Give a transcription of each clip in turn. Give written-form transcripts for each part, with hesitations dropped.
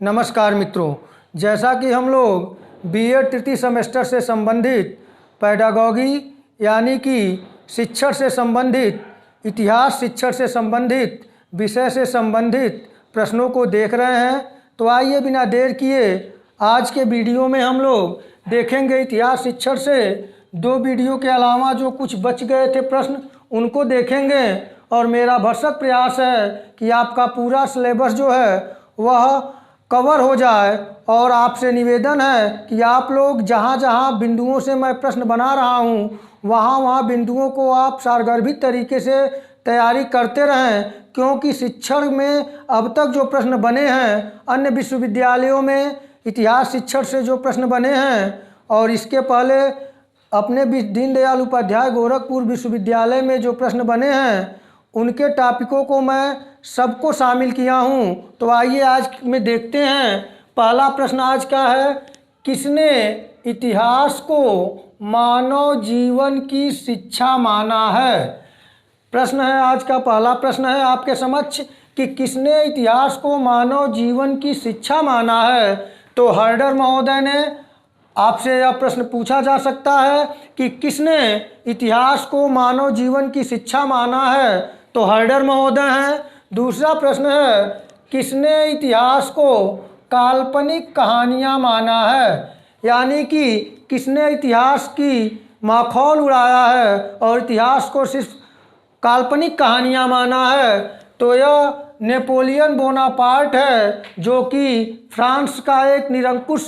नमस्कार मित्रों, जैसा कि हम लोग बीएड तृतीय सेमेस्टर से संबंधित पैडागॉजी यानी कि शिक्षण से संबंधित, इतिहास शिक्षण से संबंधित विषय से संबंधित प्रश्नों को देख रहे हैं, तो आइए बिना देर किए आज के वीडियो में हम लोग देखेंगे इतिहास शिक्षण से दो वीडियो के अलावा जो कुछ बच गए थे प्रश्न उनको देखेंगे। और मेरा भरसक प्रयास है कि आपका पूरा सिलेबस जो है वह कवर हो जाए। और आपसे निवेदन है कि आप लोग जहाँ जहाँ बिंदुओं से मैं प्रश्न बना रहा हूँ वहाँ बिंदुओं को आप सारगर्भित तरीके से तैयारी करते रहें, क्योंकि शिक्षण में अब तक जो प्रश्न बने हैं अन्य विश्वविद्यालयों में इतिहास शिक्षण से जो प्रश्न बने हैं और इसके पहले अपने दीनदयाल उपाध्याय गोरखपुर विश्वविद्यालय में जो प्रश्न बने हैं उनके टॉपिकों को मैं सबको शामिल किया हूं। तो आइए आज में देखते हैं। पहला प्रश्न आज का है, किसने इतिहास को मानव जीवन की शिक्षा माना है। प्रश्न है आज का पहला प्रश्न है आपके समक्ष कि किसने इतिहास को मानव जीवन की शिक्षा माना है। तो हर्डर महोदय ने आपसे यह प्रश्न पूछा जा सकता है कि किसने इतिहास को मानव जीवन की शिक्षा माना है, तो हर्डर महोदय हैं। दूसरा प्रश्न है, किसने इतिहास को काल्पनिक कहानियाँ माना है, यानी कि किसने इतिहास की माखौल उड़ाया है और इतिहास को सिर्फ काल्पनिक कहानियाँ माना है। तो यह नेपोलियन बोनापार्ट है, जो कि फ्रांस का एक निरंकुश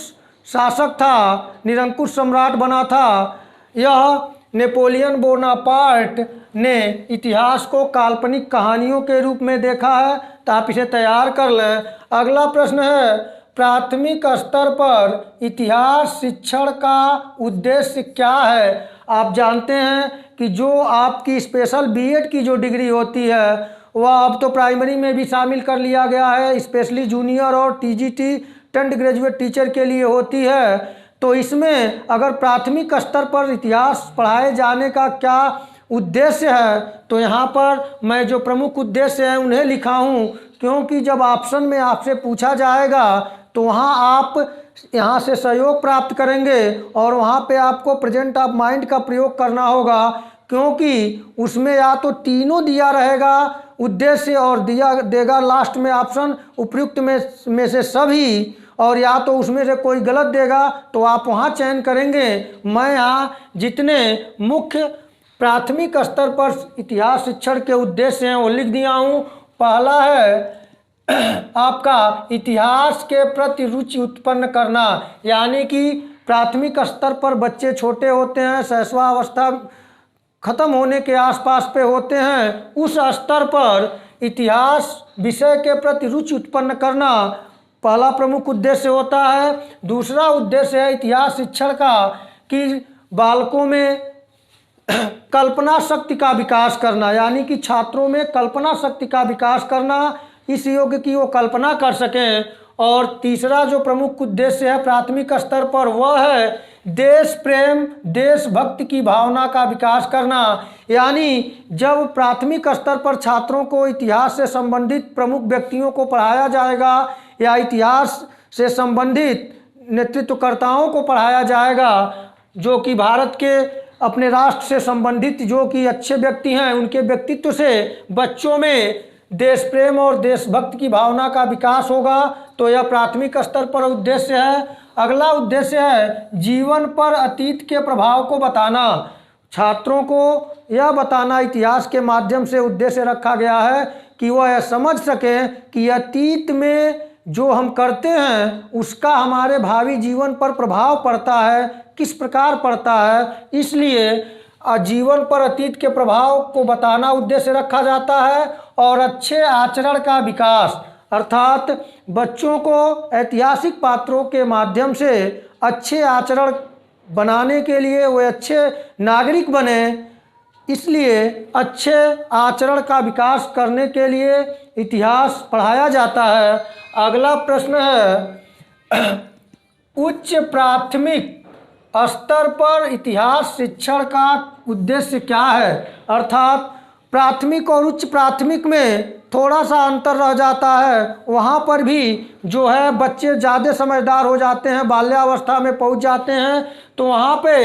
शासक था, निरंकुश सम्राट बना था। यह नेपोलियन बोनापार्ट ने इतिहास को काल्पनिक कहानियों के रूप में देखा है, तो आप इसे तैयार कर लें। अगला प्रश्न है, प्राथमिक स्तर पर इतिहास शिक्षण का उद्देश्य क्या है। आप जानते हैं कि जो आपकी स्पेशल बीएड की जो डिग्री होती है वह अब तो प्राइमरी में भी शामिल कर लिया गया है, स्पेशली जूनियर और टीजीटी टेंथ ग्रेजुएट टीचर के लिए होती है। तो इसमें अगर प्राथमिक स्तर पर इतिहास पढ़ाए जाने का क्या उद्देश्य है, तो यहाँ पर मैं जो प्रमुख उद्देश्य हैं उन्हें लिखा हूँ, क्योंकि जब ऑप्शन में आपसे पूछा जाएगा तो वहाँ आप यहाँ से सहयोग प्राप्त करेंगे और वहाँ पे आपको प्रेजेंट ऑफ माइंड का प्रयोग करना होगा, क्योंकि उसमें या तो तीनों दिया रहेगा उद्देश्य और दिया देगा लास्ट में ऑप्शन उपयुक्त में से सभी, और या तो उसमें से कोई गलत देगा तो आप वहाँ चयन करेंगे। मैं यहाँ जितने मुख्य प्राथमिक स्तर पर इतिहास शिक्षण के उद्देश्य हैं वो लिख दिया हूँ। पहला है आपका इतिहास के प्रति रुचि उत्पन्न करना, यानी कि प्राथमिक स्तर पर बच्चे छोटे होते हैं, शैशवावस्था खत्म होने के आसपास पे होते हैं, उस स्तर पर इतिहास विषय के प्रति रुचि उत्पन्न करना पहला प्रमुख उद्देश्य होता है। दूसरा उद्देश्य है इतिहास शिक्षण का कि बालकों में कल्पना शक्ति का विकास करना, यानी कि छात्रों में कल्पना शक्ति का विकास करना, इस योग्य की वो कल्पना कर सकें। और तीसरा जो प्रमुख उद्देश्य है प्राथमिक स्तर पर वह है देश प्रेम, देशभक्ति की भावना का विकास करना, यानी जब प्राथमिक स्तर पर छात्रों को इतिहास से संबंधित प्रमुख व्यक्तियों को पढ़ाया जाएगा या इतिहास से संबंधित नेतृत्वकर्ताओं को पढ़ाया जाएगा जो कि भारत के अपने राष्ट्र से संबंधित जो कि अच्छे व्यक्ति हैं, उनके व्यक्तित्व से बच्चों में देश प्रेम और देशभक्ति की भावना का विकास होगा। तो यह प्राथमिक स्तर पर उद्देश्य है। अगला उद्देश्य है जीवन पर अतीत के प्रभाव को बताना। छात्रों को यह बताना इतिहास के माध्यम से उद्देश्य रखा गया है कि वह यह समझ सकें कि अतीत में जो हम करते हैं उसका हमारे भावी जीवन पर प्रभाव पड़ता है, किस प्रकार पड़ता है। इसलिए जीवन पर अतीत के प्रभाव को बताना उद्देश्य रखा जाता है। और अच्छे आचरण का विकास, अर्थात बच्चों को ऐतिहासिक पात्रों के माध्यम से अच्छे आचरण बनाने के लिए वे अच्छे नागरिक बने, इसलिए अच्छे आचरण का विकास करने के लिए इतिहास पढ़ाया जाता है। अगला प्रश्न है, उच्च प्राथमिक स्तर पर इतिहास शिक्षण का उद्देश्य क्या है, अर्थात प्राथमिक और उच्च प्राथमिक में थोड़ा सा अंतर रह जाता है। वहाँ पर भी जो है बच्चे ज़्यादा समझदार हो जाते हैं, बाल्यावस्था में पहुँच जाते हैं। तो वहाँ पे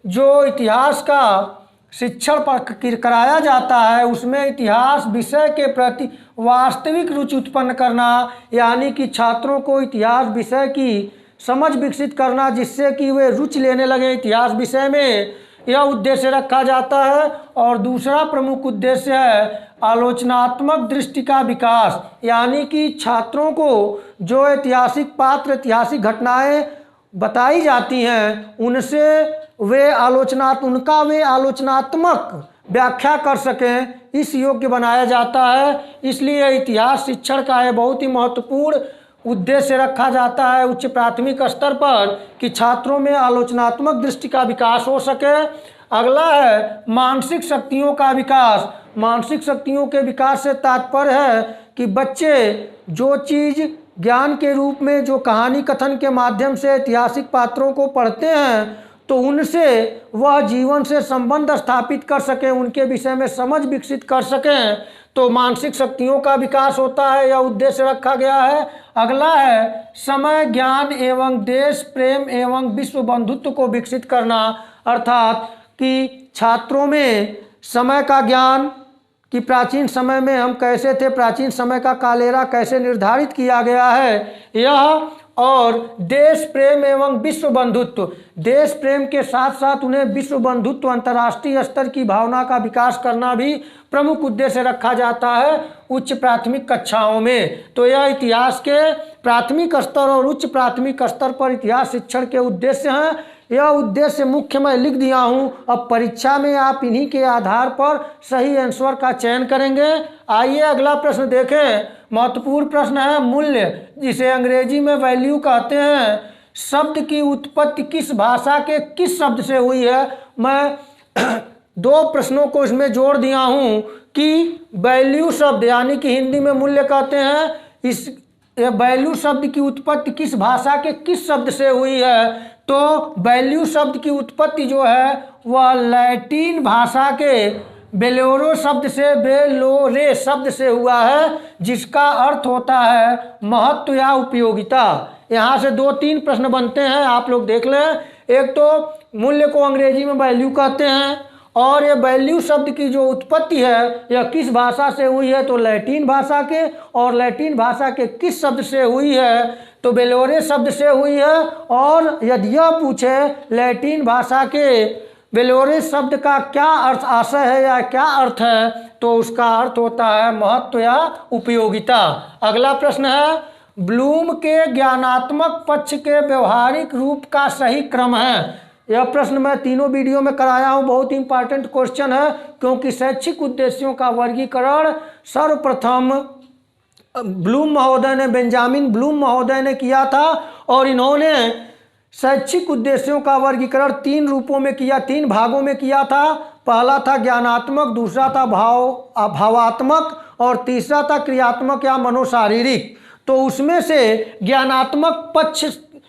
जो इतिहास का शिक्षण कराया जाता है उसमें इतिहास विषय के प्रति वास्तविक रुचि उत्पन्न करना, यानी कि छात्रों को इतिहास विषय की समझ विकसित करना, जिससे कि वे रुचि लेने लगे इतिहास विषय में, यह उद्देश्य रखा जाता है। और दूसरा प्रमुख उद्देश्य है आलोचनात्मक दृष्टि का विकास, यानी कि छात्रों को जो ऐतिहासिक पात्र, ऐतिहासिक घटनाएं बताई जाती हैं उनसे वे आलोचनात्मक व्याख्या कर सकें, इस योग्य बनाया जाता है। इसलिए इतिहास शिक्षण का है बहुत ही महत्वपूर्ण उद्देश्य रखा जाता है उच्च प्राथमिक स्तर पर कि छात्रों में आलोचनात्मक दृष्टि का विकास हो सके। अगला है मानसिक शक्तियों का विकास। मानसिक शक्तियों के विकास से तात्पर्य है कि बच्चे जो चीज़ ज्ञान के रूप में जो कहानी कथन के माध्यम से ऐतिहासिक पात्रों को पढ़ते हैं तो उनसे वह जीवन से संबंध स्थापित कर सकें, उनके विषय में समझ विकसित कर सकें, तो मानसिक शक्तियों का विकास होता है, यह उद्देश्य रखा गया है। अगला है समय ज्ञान एवं देश प्रेम एवं विश्व बंधुत्व को विकसित करना, अर्थात कि छात्रों में समय का ज्ञान कि प्राचीन समय में हम कैसे थे, प्राचीन समय का कालेरा कैसे निर्धारित किया गया है यह, और देश प्रेम एवं विश्व बंधुत्व, देश प्रेम के साथ साथ उन्हें विश्व बंधुत्व अंतर्राष्ट्रीय स्तर की भावना का विकास करना भी प्रमुख उद्देश्य रखा जाता है उच्च प्राथमिक कक्षाओं में। तो यह इतिहास के प्राथमिक स्तर और उच्च प्राथमिक स्तर पर इतिहास शिक्षण के उद्देश्य हैं। यह उद्देश्य मुख्य मैं लिख दिया हूँ, अब परीक्षा में आप इन्हीं के आधार पर सही आंसर का चयन करेंगे। आइए अगला प्रश्न देखें। महत्वपूर्ण प्रश्न है मूल्य, जिसे अंग्रेजी में वैल्यू कहते हैं। शब्द की उत्पत्ति किस भाषा के किस शब्द से हुई है? मैं दो प्रश्नों को इसमें जोड़ दिया हूँ कि वैल्यू शब्द यानी कि हिंदी में मूल्य कहते हैं, इस वैल्यू शब्द की उत्पत्ति किस भाषा के किस शब्द से हुई है? तो वैल्यू शब्द की उत्पत्ति जो है वह लैटिन भाषा के बेलोरो शब्द से, बेलोरे शब्द से हुआ है, जिसका अर्थ होता है महत्व या उपयोगिता। यहाँ से 2-3 प्रश्न बनते हैं, आप लोग देख लें। एक तो मूल्य को अंग्रेजी में वैल्यू कहते हैं, और ये वैल्यू शब्द की जो उत्पत्ति है यह किस भाषा से हुई है? तो लैटिन भाषा के, और लैटिन भाषा के किस शब्द से हुई है? तो बेलोरे शब्द से हुई है। और यदि यह पूछे लैटिन भाषा के बेलोरे शब्द का क्या अर्थ आशय है या क्या अर्थ है, तो उसका अर्थ होता है महत्व या उपयोगिता। अगला प्रश्न है ब्लूम के ज्ञानात्मक पक्ष के व्यवहारिक रूप का सही क्रम है। यह प्रश्न मैं तीनों वीडियो में कराया हूँ, बहुत इंपॉर्टेंट क्वेश्चन है, क्योंकि शैक्षिक उद्देश्यों का वर्गीकरण सर्वप्रथम ब्लूम महोदय ने, बेंजामिन ब्लूम महोदय ने किया था। और इन्होंने शैक्षिक उद्देश्यों का वर्गीकरण 3 रूपों में किया, 3 भागों में किया था। पहला था ज्ञानात्मक, दूसरा था भावात्मक, और तीसरा था क्रियात्मक या मनोशारीरिक। तो उसमें से ज्ञानात्मक पक्ष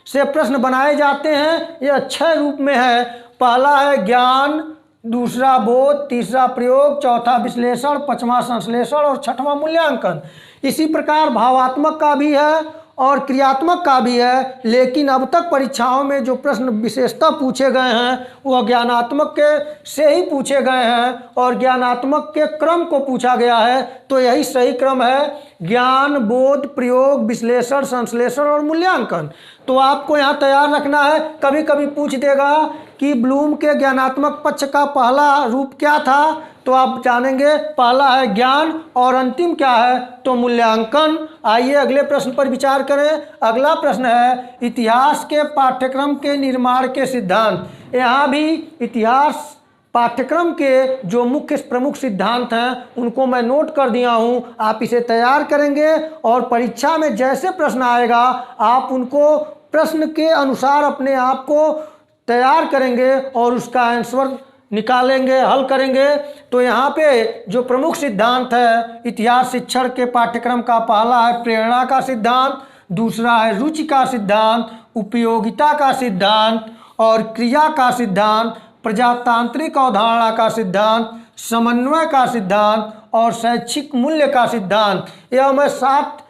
से प्रश्न बनाए जाते हैं। यह 6 रूप में है। पहला है ज्ञान, दूसरा बोध, तीसरा प्रयोग, चौथा विश्लेषण, 5वां संश्लेषण और 6वां मूल्यांकन। इसी प्रकार भावात्मक का भी है और क्रियात्मक का भी है, लेकिन अब तक परीक्षाओं में जो प्रश्न विशेषतः पूछे गए हैं वह ज्ञानात्मक के से ही पूछे गए हैं और ज्ञानात्मक के क्रम को पूछा गया है। तो यही सही क्रम है, ज्ञान, बोध, प्रयोग, विश्लेषण, संश्लेषण और मूल्यांकन। तो आपको यहाँ तैयार रखना है, कभी कभी पूछ देगा कि ब्लूम के ज्ञानात्मक पक्ष का पहला रूप क्या था, तो आप जानेंगे पहला है ज्ञान और अंतिम क्या है, तो मूल्यांकन। आइए अगले प्रश्न पर विचार करें। अगला प्रश्न है इतिहास के पाठ्यक्रम के निर्माण के सिद्धांत। यहाँ भी इतिहास पाठ्यक्रम के जो मुख्य प्रमुख सिद्धांत हैं उनको मैं नोट कर दिया हूँ। आप इसे तैयार करेंगे और परीक्षा में जैसे प्रश्न आएगा आप उनको प्रश्न के अनुसार अपने आप को तैयार करेंगे और उसका आंसर निकालेंगे, हल करेंगे। तो यहाँ पे जो प्रमुख सिद्धांत है इतिहास शिक्षण के पाठ्यक्रम का, पहला है प्रेरणा का सिद्धांत, दूसरा है रुचि का सिद्धांत, उपयोगिता का सिद्धांत और क्रिया का सिद्धांत, प्रजातांत्रिक अवधारणा का सिद्धांत, समन्वय का सिद्धांत और शैक्षिक मूल्य का सिद्धांत। यह मैं 7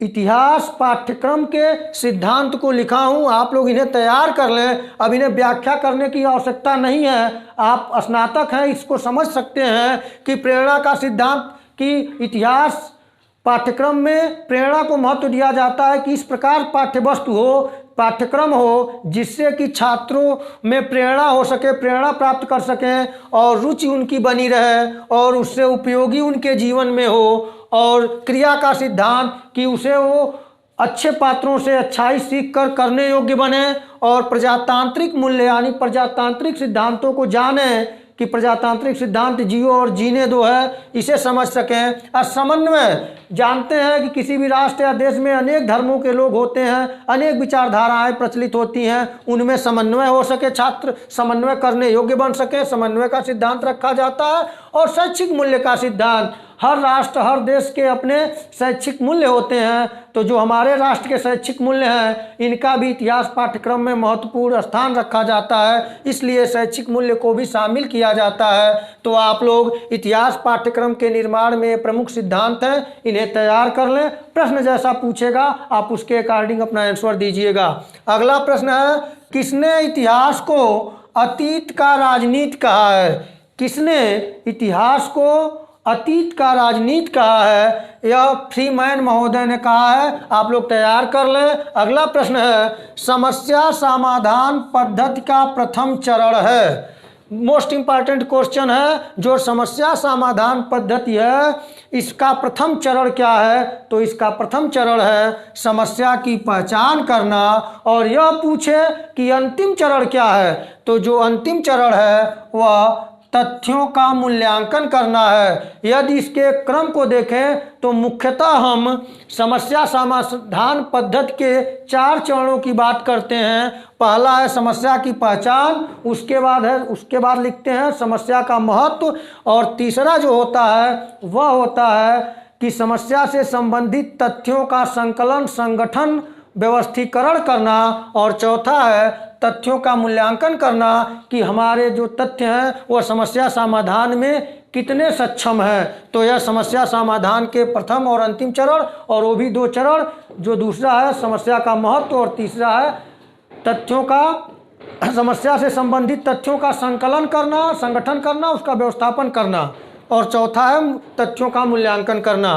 इतिहास पाठ्यक्रम के सिद्धांत को लिखा हूँ, आप लोग इन्हें तैयार कर लें। अब इन्हें व्याख्या करने की आवश्यकता नहीं है, आप स्नातक हैं, इसको समझ सकते हैं कि प्रेरणा का सिद्धांत की इतिहास पाठ्यक्रम में प्रेरणा को महत्व दिया जाता है कि इस प्रकार पाठ्यवस्तु हो, पाठ्यक्रम हो जिससे कि छात्रों में प्रेरणा हो सके, प्रेरणा प्राप्त कर सकें और रुचि उनकी बनी रहे और उससे उपयोगी उनके जीवन में हो। और क्रिया का सिद्धांत कि उसे वो अच्छे पात्रों से अच्छाई सीख कर करने योग्य बने और प्रजातांत्रिक मूल्य यानी प्रजातांत्रिक सिद्धांतों को जाने कि प्रजातांत्रिक सिद्धांत जियो और जीने दो है, इसे समझ सकें। और समन्वय, जानते हैं कि किसी भी राष्ट्र या देश में अनेक धर्मों के लोग होते हैं, अनेक विचारधाराएं प्रचलित होती हैं, उनमें समन्वय हो सके, छात्र समन्वय करने योग्य बन सके, समन्वय का सिद्धांत रखा जाता है। और शैक्षिक मूल्य का सिद्धांत, हर राष्ट्र हर देश के अपने शैक्षिक मूल्य होते हैं, तो जो हमारे राष्ट्र के शैक्षिक मूल्य हैं इनका भी इतिहास पाठ्यक्रम में महत्वपूर्ण स्थान रखा जाता है, इसलिए शैक्षिक मूल्य को भी शामिल किया जाता है। तो आप लोग इतिहास पाठ्यक्रम के निर्माण में प्रमुख सिद्धांत हैं, इन्हें तैयार कर लें। प्रश्न जैसा पूछेगा आप उसके अकॉर्डिंग अपना आंसर दीजिएगा। अगला प्रश्न है, किसने इतिहास को अतीत का राजनीति कहा है? किसने इतिहास को अतीत का राजनीति कहा है? यह फ्रीमैन महोदय ने कहा है, आप लोग तैयार कर लें। अगला प्रश्न है, समस्या समाधान पद्धति का प्रथम चरण है। मोस्ट इंपॉर्टेंट क्वेश्चन है, जो समस्या समाधान पद्धति है इसका प्रथम चरण क्या है? तो इसका प्रथम चरण है समस्या की पहचान करना। और यह पूछे कि अंतिम चरण क्या है, तो जो अंतिम चरण है वह तथ्यों का मूल्यांकन करना है। यदि इसके क्रम को देखें तो मुख्यतः हम समस्या समाधान पद्धति के 4 चरणों की बात करते हैं। पहला है समस्या की पहचान, उसके बाद लिखते हैं समस्या का महत्व, और तीसरा जो होता है वह होता है कि समस्या से संबंधित तथ्यों का संकलन, संगठन, व्यवस्थीकरण करना, और चौथा है तथ्यों का मूल्यांकन करना कि हमारे जो तथ्य हैं वह समस्या समाधान में कितने सक्षम हैं। तो यह समस्या समाधान के प्रथम और अंतिम चरण, और वो भी 2 चरण, जो दूसरा है समस्या का महत्व और तीसरा है तथ्यों का, समस्या से संबंधित तथ्यों का संकलन करना, संगठन करना, उसका व्यवस्थापन करना, और चौथा है तथ्यों का मूल्यांकन करना।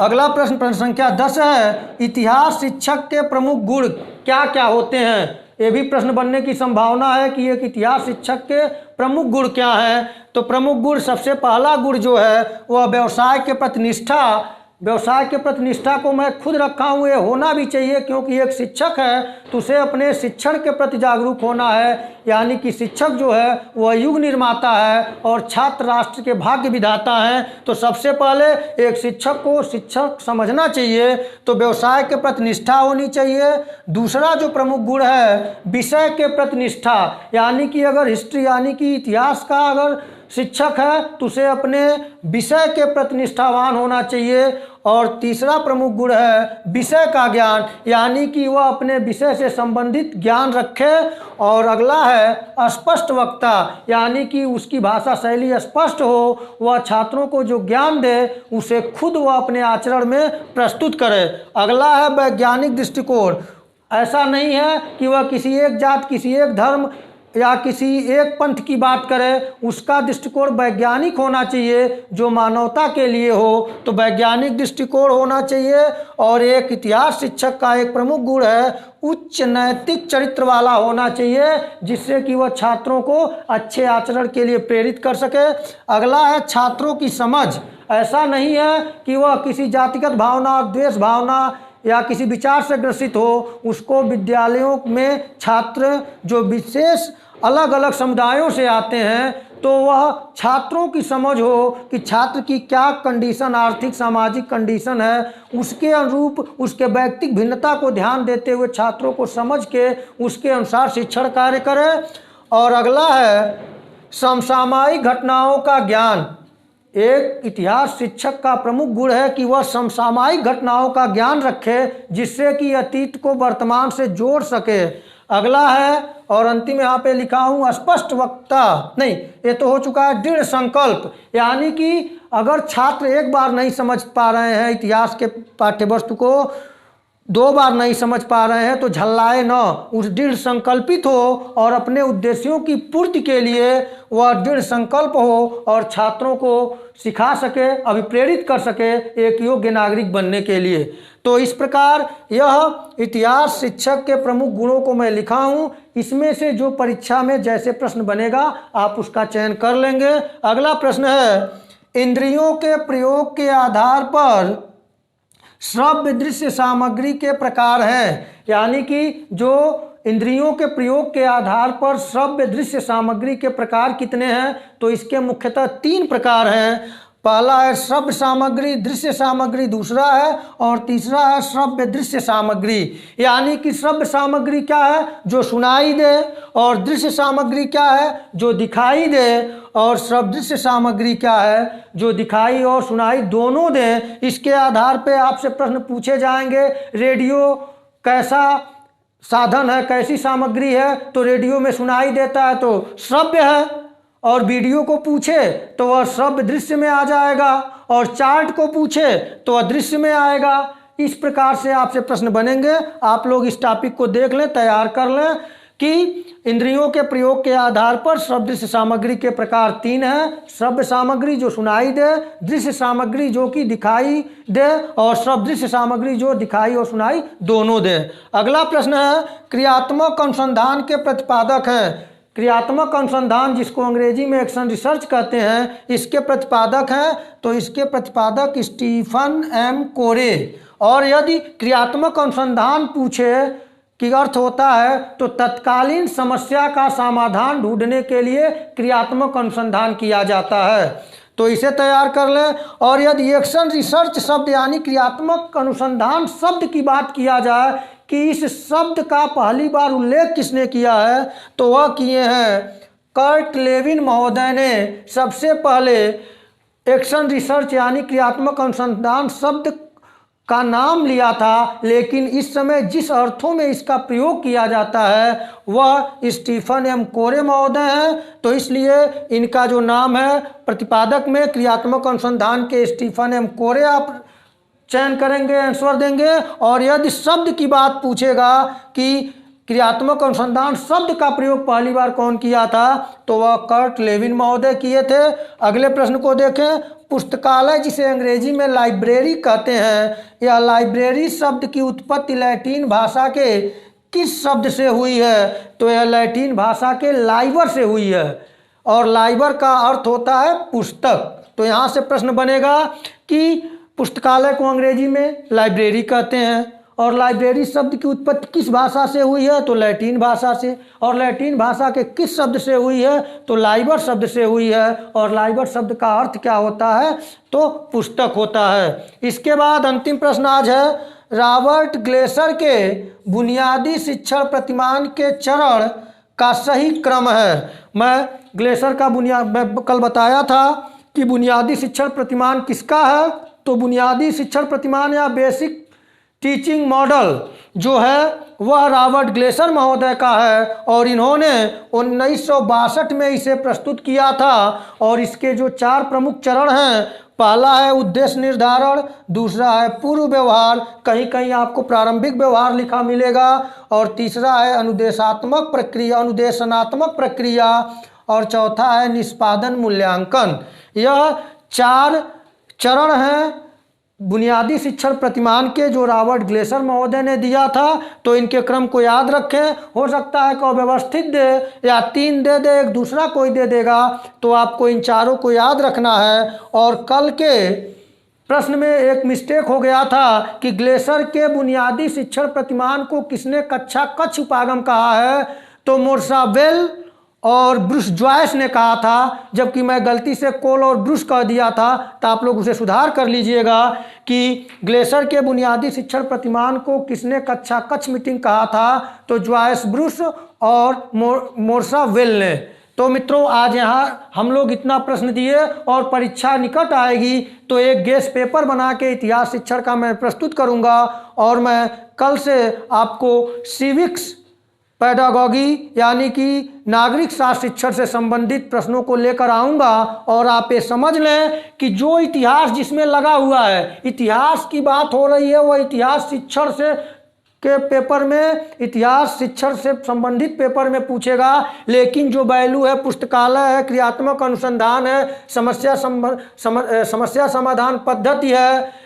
अगला प्रश्न, प्रश्न संख्या 10 है, इतिहास शिक्षक के प्रमुख गुण क्या क्या होते हैं? ये भी प्रश्न बनने की संभावना है कि एक इतिहास शिक्षक के प्रमुख गुण क्या हैं। तो प्रमुख गुण, सबसे पहला गुण जो है वह व्यवसाय के प्रति निष्ठा। व्यवसाय के प्रति निष्ठा को मैं खुद रखा हूँ, ये होना भी चाहिए, क्योंकि एक शिक्षक है तो उसे अपने शिक्षण के प्रति जागरूक होना है। यानी कि शिक्षक जो है वह युग निर्माता है और छात्र राष्ट्र के भाग्य विधाता हैं। तो सबसे पहले एक शिक्षक को शिक्षक समझना चाहिए, तो व्यवसाय के प्रति निष्ठा होनी चाहिए। दूसरा जो प्रमुख गुण है विषय के प्रति निष्ठा, यानी कि अगर हिस्ट्री यानी कि इतिहास का अगर शिक्षक है तो उसे अपने विषय के प्रति निष्ठावान होना चाहिए। और तीसरा प्रमुख गुण है विषय का ज्ञान, यानी कि वह अपने विषय से संबंधित ज्ञान रखे। और अगला है स्पष्ट वक्ता, यानी कि उसकी भाषा शैली स्पष्ट हो, वह छात्रों को जो ज्ञान दे उसे खुद वह अपने आचरण में प्रस्तुत करे। अगला है वैज्ञानिक दृष्टिकोण, ऐसा नहीं है कि वह किसी एक जात, किसी एक धर्म या किसी एक पंथ की बात करे, उसका दृष्टिकोण वैज्ञानिक होना चाहिए जो मानवता के लिए हो। तो वैज्ञानिक दृष्टिकोण होना चाहिए। और एक इतिहास शिक्षक का एक प्रमुख गुण है उच्च नैतिक चरित्र वाला होना चाहिए, जिससे कि वह छात्रों को अच्छे आचरण के लिए प्रेरित कर सके। अगला है छात्रों की समझ, ऐसा नहीं है कि वह किसी जातिगत भावना, द्वेष भावना या किसी विचार से ग्रसित हो। उसको विद्यालयों में छात्र जो विशेष अलग अलग समुदायों से आते हैं तो वह छात्रों की समझ हो कि छात्र की क्या कंडीशन, आर्थिक सामाजिक कंडीशन है, उसके अनुरूप उसके व्यक्तिगत भिन्नता को ध्यान देते हुए छात्रों को समझ के उसके अनुसार शिक्षण कार्य करें। और अगला है समसामयिक घटनाओं का ज्ञान। एक इतिहास शिक्षक का प्रमुख गुण है कि वह समसामयिक घटनाओं का ज्ञान रखे, जिससे कि अतीत को वर्तमान से जोड़ सके। अगला है और अंतिम यहाँ पे लिखा हूँ स्पष्ट वक्ता, नहीं ये तो हो चुका है, दृढ़ संकल्प। यानी कि अगर छात्र एक बार नहीं समझ पा रहे हैं इतिहास के पाठ्यवस्तु को, दो बार नहीं समझ पा रहे हैं तो झल्लाए न, उस दृढ़ संकल्पित हो और अपने उद्देश्यों की पूर्ति के लिए वह दृढ़ संकल्प हो और छात्रों को सिखा सके, अभिप्रेरित कर सके एक योग्य नागरिक बनने के लिए। तो इस प्रकार यह इतिहास शिक्षक के प्रमुख गुणों को मैं लिखा हूँ। इसमें से जो परीक्षा में जैसे प्रश्न बनेगा आप उसका चयन कर लेंगे। अगला प्रश्न है, इंद्रियों के प्रयोग के आधार पर श्रव्य दृश्य सामग्री के प्रकार हैं। यानी कि जो इंद्रियों के प्रयोग के आधार पर श्रव्य दृश्य सामग्री के प्रकार कितने हैं, तो इसके मुख्यतः 3 प्रकार हैं। पहला है श्रव्य सामग्री, दृश्य सामग्री दूसरा है, और तीसरा है श्रव्य दृश्य सामग्री। यानी कि श्रव्य सामग्री क्या है, जो सुनाई दे, और दृश्य सामग्री क्या है, जो दिखाई दे, और श्रव्य दृश्य सामग्री क्या है, जो दिखाई और सुनाई दोनों दे। इसके आधार पे आपसे प्रश्न पूछे जाएंगे, रेडियो कैसा साधन है, कैसी सामग्री है, तो रेडियो में सुनाई देता है तो श्रव्य है, और वीडियो को पूछे तो वह श्रव्य दृश्य में आ जाएगा, और चार्ट को पूछे तो वह दृश्य में आएगा। इस प्रकार से आपसे प्रश्न बनेंगे। आप लोग इस टॉपिक को देख लें, तैयार कर लें कि इंद्रियों के प्रयोग के आधार पर श्रव्य दृश्य सामग्री के प्रकार 3 हैं। श्रव्य सामग्री जो सुनाई दे, दृश्य सामग्री जो कि दिखाई दे, और श्रव्य दृश्य सामग्री जो दिखाई और सुनाई दोनों दे। अगला प्रश्न है, क्रियात्मक अनुसंधान के प्रतिपादक हैं। क्रियात्मक अनुसंधान जिसको अंग्रेजी में एक्शन रिसर्च कहते हैं, इसके प्रतिपादक हैं, तो इसके प्रतिपादक स्टीफन एम कोरे। और यदि क्रियात्मक अनुसंधान पूछे कि अर्थ होता है, तो तत्कालीन समस्या का समाधान ढूंढने के लिए क्रियात्मक अनुसंधान किया जाता है, तो इसे तैयार कर लें। और यदि एक्शन रिसर्च शब्द यानी क्रियात्मक अनुसंधान शब्द की बात किया जाए कि इस शब्द का पहली बार उल्लेख किसने किया है, तो वह किए हैं कर्ट लेविन महोदय ने। सबसे पहले एक्शन रिसर्च यानी क्रियात्मक अनुसंधान शब्द का नाम लिया था, लेकिन इस समय जिस अर्थों में इसका प्रयोग किया जाता है वह स्टीफन एम कोरे महोदय हैं। तो इसलिए इनका जो नाम है प्रतिपादक में क्रियात्मक अनुसंधान के स्टीफन एम कोरे आप चयन करेंगे, आंसर देंगे। और यदि शब्द की बात पूछेगा कि क्रियात्मक अनुसंधान शब्द का प्रयोग पहली बार कौन किया था, तो वह कर्ट लेविन महोदय किए थे। अगले प्रश्न को देखें, पुस्तकालय जिसे अंग्रेजी में लाइब्रेरी कहते हैं, यह लाइब्रेरी शब्द की उत्पत्ति लैटिन भाषा के किस शब्द से हुई है, तो यह लैटिन भाषा के लाइबर से हुई है, और लाइबर का अर्थ होता है पुस्तक। तो यहाँ से प्रश्न बनेगा कि पुस्तकालय को अंग्रेजी में लाइब्रेरी कहते हैं, और लाइब्रेरी शब्द की उत्पत्ति किस भाषा से हुई है, तो लैटिन भाषा से, और लैटिन भाषा के किस शब्द से हुई है, तो लाइबर शब्द से हुई है, और लाइबर शब्द का अर्थ क्या होता है, तो पुस्तक होता है। इसके बाद अंतिम प्रश्न आज है, रॉबर्ट ग्लेसर के बुनियादी शिक्षण प्रतिमान के चरण का सही क्रम है। मैं ग्लेसर का मैं कल बताया था कि बुनियादी शिक्षण प्रतिमान किसका है, तो बुनियादी शिक्षण प्रतिमान या बेसिक टीचिंग मॉडल जो है वह रॉबर्ट ग्लेसर महोदय का है, और इन्होंने 1962 में इसे प्रस्तुत किया था। और इसके जो 4 प्रमुख चरण हैं, पहला है उद्देश्य निर्धारण, दूसरा है पूर्व व्यवहार, कहीं कहीं आपको प्रारंभिक व्यवहार लिखा मिलेगा, और तीसरा है अनुदेशात्मक प्रक्रिया, अनुदेशनात्मक प्रक्रिया, और चौथा है निष्पादन मूल्यांकन। यह 4 चरण हैं बुनियादी शिक्षण प्रतिमान के जो रॉबर्ट ग्लेसर महोदय ने दिया था। तो इनके क्रम को याद रखें, हो सकता है कि व्यवस्थित दे या 3 दे दे, एक दूसरा कोई दे देगा, तो आपको इन चारों को याद रखना है। और कल के प्रश्न में एक मिस्टेक हो गया था कि ग्लेसर के बुनियादी शिक्षण प्रतिमान को किसने कक्षा कक्ष उपागम कहा है, तो मोर्सावेल और ब्रूस जॉयस ने कहा था, जबकि मैं गलती से कोल और ब्रूस कह दिया था, तो आप लोग उसे सुधार कर लीजिएगा कि ग्लेसर के बुनियादी शिक्षण प्रतिमान को किसने कक्षा कक्ष मीटिंग कहा था, तो जॉयस, ब्रूस और मोर्सावेल ने। तो मित्रों आज यहाँ हम लोग इतना प्रश्न दिए, और परीक्षा निकट आएगी तो एक गेस्ट पेपर बना के इतिहास शिक्षण का मैं प्रस्तुत करूँगा, और मैं कल से आपको सिविक्स पैडागॉगी यानी कि नागरिक शास्त्र शिक्षण से संबंधित प्रश्नों को लेकर आऊँगा। और आप ये समझ लें कि जो इतिहास जिसमें लगा हुआ है, इतिहास की बात हो रही है, वह इतिहास शिक्षण से के पेपर में, इतिहास शिक्षण से संबंधित पेपर में पूछेगा। लेकिन जो वैल्यू है, पुस्तकालय है, क्रियात्मक अनुसंधान है, समस्या समाधान पद्धति है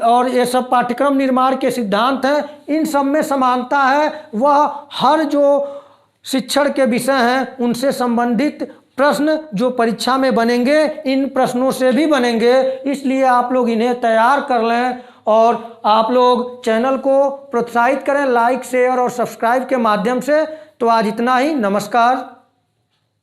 और ये सब पाठ्यक्रम निर्माण के सिद्धांत हैं, इन सब में समानता है। वह हर जो शिक्षण के विषय हैं उनसे संबंधित प्रश्न जो परीक्षा में बनेंगे, इन प्रश्नों से भी बनेंगे। इसलिए आप लोग इन्हें तैयार कर लें और आप लोग चैनल को प्रोत्साहित करें लाइक, शेयर और सब्सक्राइब के माध्यम से। तो आज इतना ही। नमस्कार।